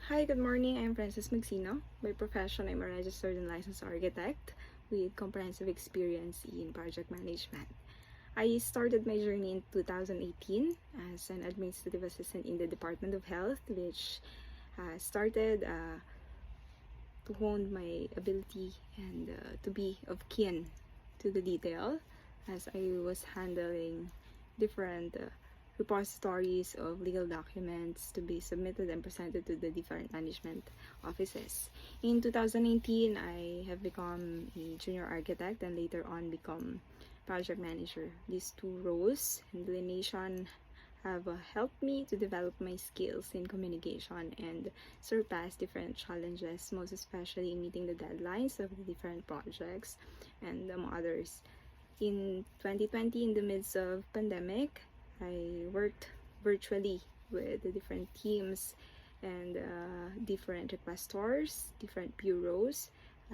Hi, good morning. I'm Frances Magsino. By profession, I'm a registered and licensed architect with comprehensive experience in project management. I started my journey in 2018 as an administrative assistant in the Department of Health, which started to hone my ability and to be of keen to the detail as I was handling different repositories of legal documents to be submitted and presented to the different management offices. In 2018, I have become a junior architect and later on become project manager. These two roles and delineation have helped me to develop my skills in communication and surpass different challenges, most especially in meeting the deadlines of the different projects and others. In 2020, in the midst of pandemic, I worked virtually with the different teams and different requestors, different bureaus,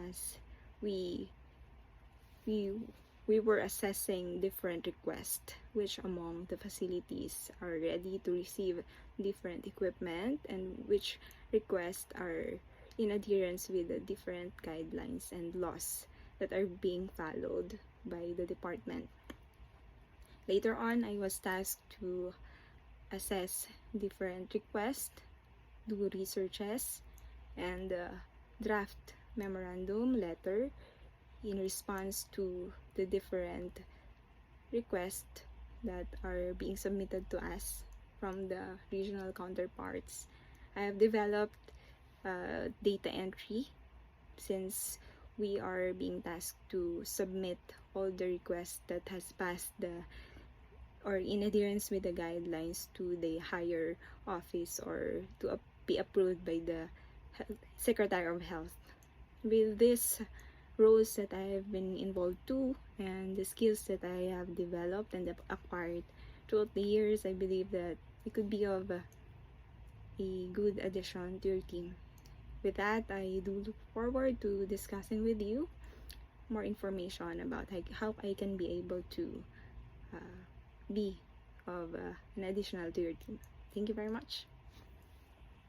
as we we we were assessing different requests, which among the facilities are ready to receive different equipment and which requests are in adherence with the different guidelines and laws that are being followed by the department. Later on, I was tasked to assess different requests, do researches, and draft memorandum letter in response to the different requests that are being submitted to us from the regional counterparts. I have developed data entry since we are being tasked to submit all the requests that has passed the or in adherence with the guidelines to the higher office or to be approved by the Secretary of Health. With these roles that I have been involved to and the skills that I have developed and acquired throughout the years, I believe that it could be of a good addition to your team. With that, I do look forward to discussing with you more information about how I can be able to be of an additional to your team. Thank you very much.